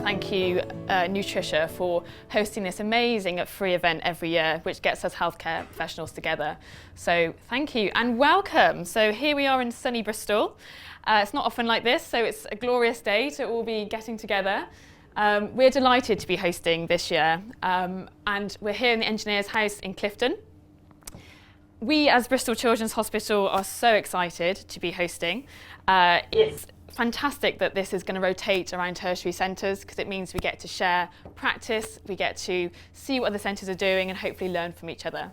thank you Nutricia for hosting this amazing free event every year, which gets us healthcare professionals together. So thank you and welcome. So here we are in sunny Bristol. It's not often like this, so it's a glorious day to all be getting together. We're delighted to be hosting this year, and we're here in the Engineers House in Clifton. We as Bristol Children's Hospital are so excited to be hosting. It's fantastic that this is going to rotate around tertiary centres because it means we get to share practice, we get to see what other centres are doing and hopefully learn from each other.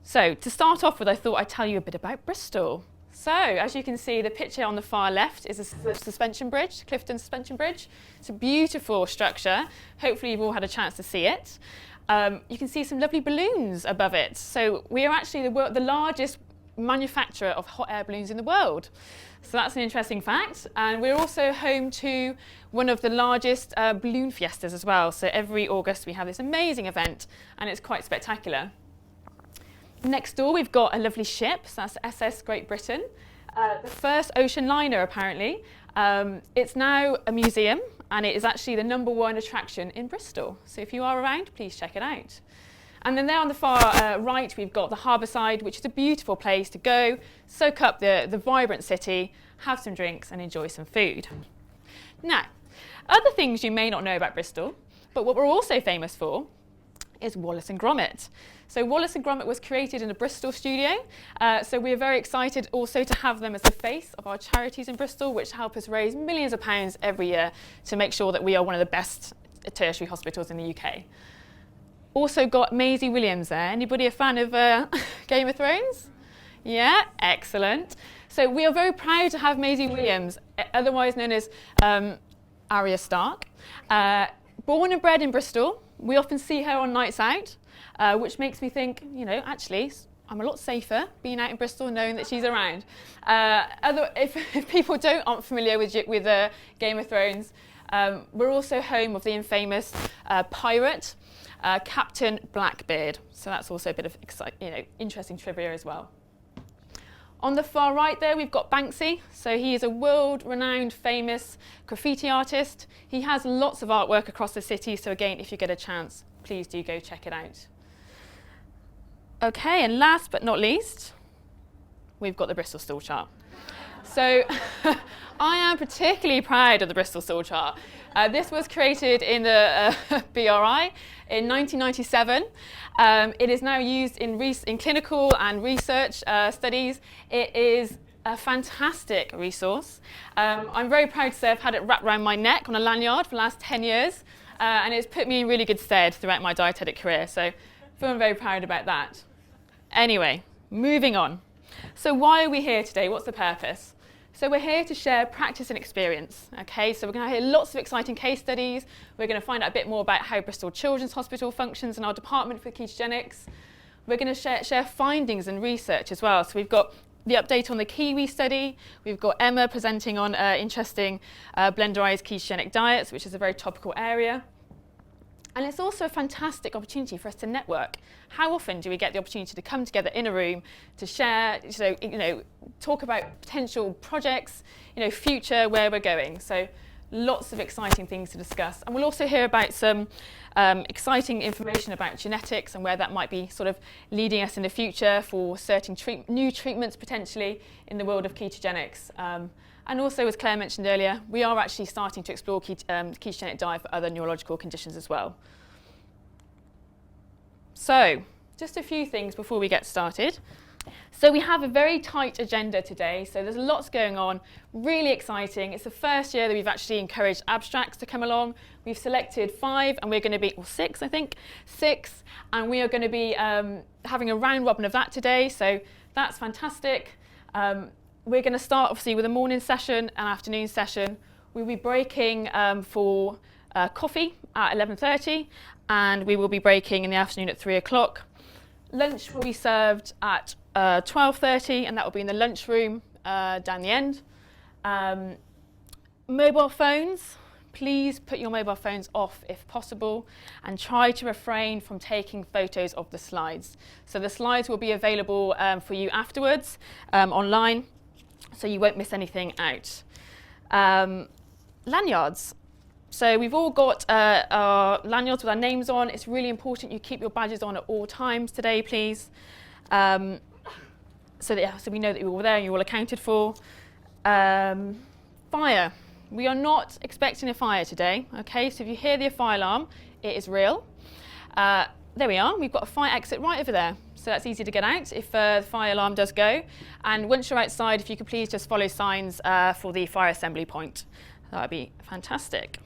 So to start off with, I thought I'd tell you a bit about Bristol. So as you can see, the picture on the far left is a suspension bridge, Clifton Suspension Bridge. It's a beautiful structure. Hopefully you've all had a chance to see it. You can see some lovely balloons above it. So we are actually the largest manufacturer of hot air balloons in the world. So that's an interesting fact. And we're also home to one of the largest balloon fiestas as well. So every August we have this amazing event and it's quite spectacular. Next door we've got a lovely ship, so that's SS Great Britain. The first ocean liner apparently. It's now a museum and it is actually the #1 attraction in Bristol. So if you are around, please check it out. And then there on the far right, we've got the Harbourside, which is a beautiful place to go, soak up the vibrant city, have some drinks and enjoy some food. Now, other things you may not know about Bristol, but what we're also famous for is Wallace and Gromit. So Wallace and Gromit was created in a Bristol studio. So we are very excited also to have them as the face of our charities in Bristol, which help us raise millions of pounds every year to make sure that we are one of the best tertiary hospitals in the UK. Also got Maisie Williams there. Anybody a fan of Game of Thrones? Yeah, excellent. So we are very proud to have Maisie Williams, otherwise known as Arya Stark. Born and bred in Bristol, we often see her on nights out, which makes me think, you know, actually, I'm a lot safer being out in Bristol knowing that she's around. If people aren't familiar with Game of Thrones, we're also home of the infamous pirate, Captain Blackbeard. So that's also a bit of interesting trivia as well. On the far right there, we've got Banksy. So he is a world-renowned, famous graffiti artist. He has lots of artwork across the city. So again, if you get a chance, please do go check it out. Okay, and last but not least, we've got the Bristol Stool Chart. So I am particularly proud of the Bristol Stool Chart. This was created in the BRI in 1997. It is now used in clinical and research studies. It is a fantastic resource. I'm very proud to say I've had it wrapped around my neck on a lanyard for the last 10 years, and it's put me in really good stead throughout my dietetic career. So I feel very proud about that. Anyway, moving on. So why are we here today? What's the purpose? So we're here to share practice and experience. Okay, so we're going to hear lots of exciting case studies. We're going to find out a bit more about how Bristol Children's Hospital functions in our department for ketogenics. We're going to share findings and research as well. So we've got the update on the Kiwi study. We've got Emma presenting on interesting blenderized ketogenic diets, which is a very topical area. And it's also a fantastic opportunity for us to network. How often do we get the opportunity to come together in a room to share, talk about potential projects, future, where we're going. So lots of exciting things to discuss. And we'll also hear about some exciting information about genetics and where that might be sort of leading us in the future for certain new treatments potentially in the world of ketogenics. And also, as Claire mentioned earlier, we are actually starting to explore ketogenic diet for other neurological conditions as well. So, just a few things before we get started. So we have a very tight agenda today, so there's lots going on, really exciting. It's the first year that we've actually encouraged abstracts to come along. We've selected 5 and we're going to be, or 6 I think, 6, and we are going to be having a round robin of that today, so that's fantastic. We're going to start obviously with a morning session and afternoon session. We'll be breaking for coffee at 11:30 and we will be breaking in the afternoon at 3 o'clock. Lunch will be served at 12:30 and that will be in the lunchroom down the end. Mobile phones, please put your mobile phones off if possible and try to refrain from taking photos of the slides. So the slides will be available for you afterwards online, so you won't miss anything out. Lanyards. So we've all got our lanyards with our names on. It's really important you keep your badges on at all times today, please. So we know that you're all there and you're all accounted for. Fire. We are not expecting a fire today, okay? So if you hear the fire alarm, it is real. There we are. We've got a fire exit right over there. So that's easy to get out if the fire alarm does go. And once you're outside, if you could please just follow signs for the fire assembly point. That would be fantastic.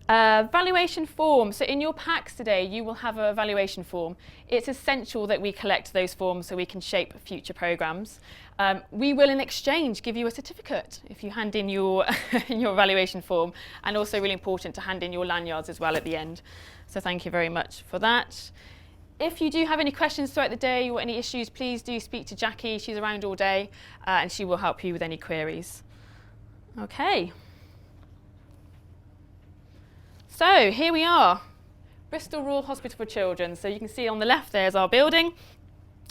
Valuation form. So in your packs today, you will have a valuation form. It's essential that we collect those forms so we can shape future programmes. We will, in exchange, give you a certificate if you hand in your, your valuation form, and also really important to hand in your lanyards as well at the end. So thank you very much for that. If you do have any questions throughout the day or any issues, please do speak to Jackie. She's around all day and she will help you with any queries. Okay. So here we are, Bristol Royal Hospital for Children. So you can see on the left there's our building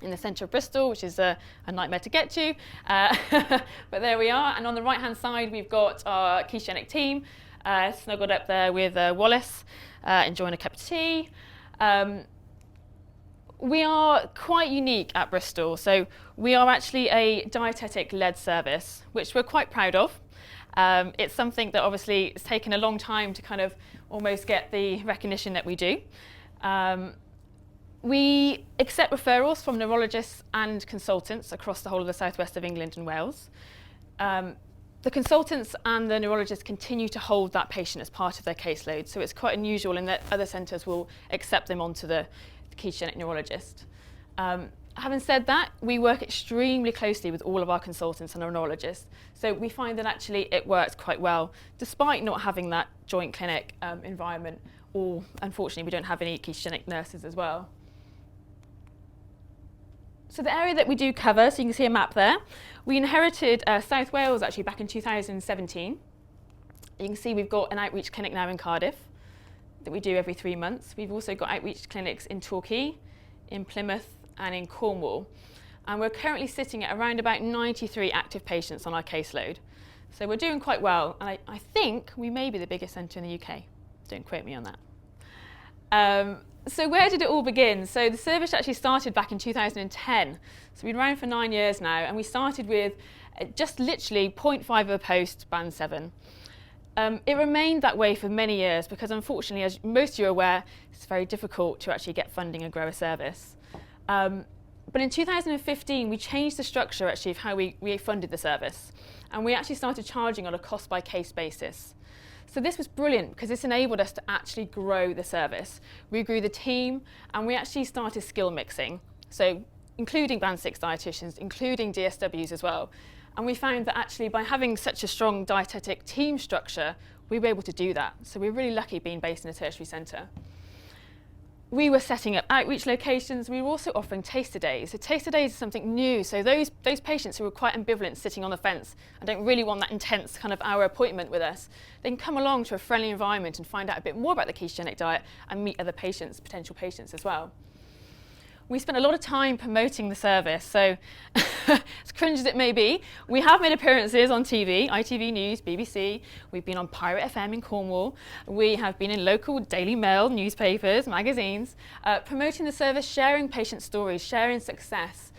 in the centre of Bristol, which is a nightmare to get to. But there we are. And on the right-hand side, we've got our Ketogenic team snuggled up there with Wallace, enjoying a cup of tea. We are quite unique at Bristol. So we are actually a dietetic-led service, which we're quite proud of. It's something that obviously it's taken a long time to kind of almost get the recognition that we do. We accept referrals from neurologists and consultants across the whole of the southwest of England and Wales. The consultants and the neurologists continue to hold that patient as part of their caseload, so it's quite unusual in that other centres will accept them onto the ketogenic neurologist. Having said that, we work extremely closely with all of our consultants and our neurologists, so we find that actually it works quite well, despite not having that joint clinic environment, or unfortunately we don't have any ketogenic nurses as well. So the area that we do cover, so you can see a map there, we inherited South Wales actually back in 2017. You can see we've got an outreach clinic now in Cardiff that we do every 3 months. We've also got outreach clinics in Torquay, in Plymouth, and in Cornwall. And we're currently sitting at around about 93 active patients on our caseload. So we're doing quite well. And I think we may be the biggest centre in the UK. Don't quote me on that. So where did it all begin? So the service actually started back in 2010. So we've been around for 9 years now, and we started with just literally 0.5 of a post, band 7. It remained that way for many years because unfortunately, as most of you are aware, it's very difficult to actually get funding and grow a service. But in 2015, we changed the structure actually of how we funded the service. And we actually started charging on a cost by case basis. So this was brilliant because this enabled us to actually grow the service. We grew the team and we actually started skill mixing. So including band 6 dietitians, including DSWs as well. And we found that actually by having such a strong dietetic team structure, we were able to do that. So we're really lucky being based in a tertiary centre. We were setting up outreach locations. We were also offering taster days. So taster days is something new. So those patients who are quite ambivalent, sitting on the fence and don't really want that intense kind of hour appointment with us, they can come along to a friendly environment and find out a bit more about the ketogenic diet and meet other patients, potential patients as well. We spent a lot of time promoting the service, so as cringe as it may be, we have made appearances on TV, ITV News, BBC, we've been on Pirate FM in Cornwall, we have been in local Daily Mail newspapers, magazines, promoting the service, sharing patient stories, sharing success.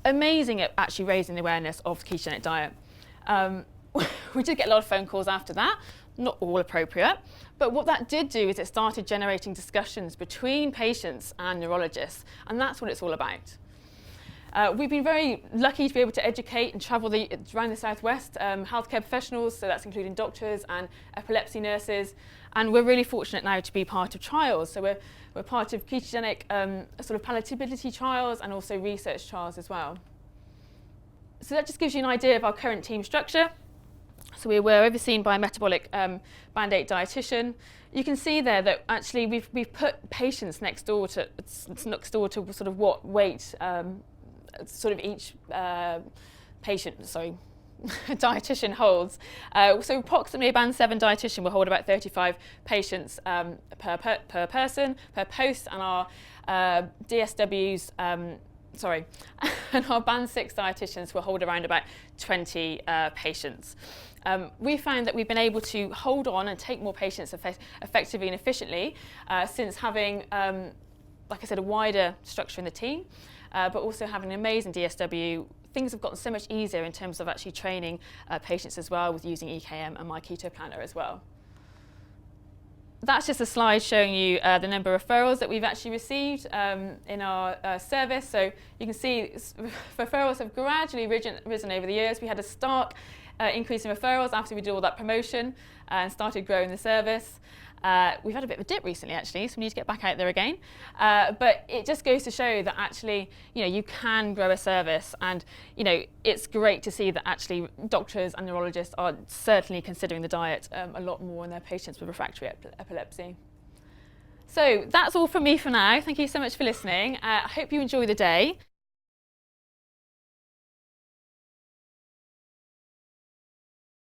Amazing at actually raising the awareness of the ketogenic diet. We did get a lot of phone calls after that, not all appropriate, but what that did do is it started generating discussions between patients and neurologists, and that's what it's all about. We've been very lucky to be able to educate and travel around the southwest, healthcare professionals, so that's including doctors and epilepsy nurses, and we're really fortunate now to be part of trials. So we're part of ketogenic sort of palatability trials and also research trials as well. So that just gives you an idea of our current team structure. So we were overseen by a metabolic band 8 dietitian. You can see there that actually we've put patients next door to sort of what weight sort of each dietitian holds. So approximately a band 7 dietitian will hold about 35 patients per person, per post, and our DSWs sorry, and our band 6 dietitians will hold around about 20 patients. We found that we've been able to hold on and take more patients effectively and efficiently since having, like I said, a wider structure in the team, but also having an amazing DSW. Things have gotten so much easier in terms of actually training patients as well with using EKM and My Keto Planner as well. That's just a slide showing you the number of referrals that we've actually received in our service. So you can see referrals have gradually risen over the years. We had a stark increase in referrals after we did all that promotion and started growing the service. We've had a bit of a dip recently, actually, so we need to get back out there again. But it just goes to show that actually, you can grow a service, and it's great to see that actually doctors and neurologists are certainly considering the diet a lot more in their patients with refractory epilepsy. So that's all from me for now. Thank you so much for listening. I hope you enjoy the day.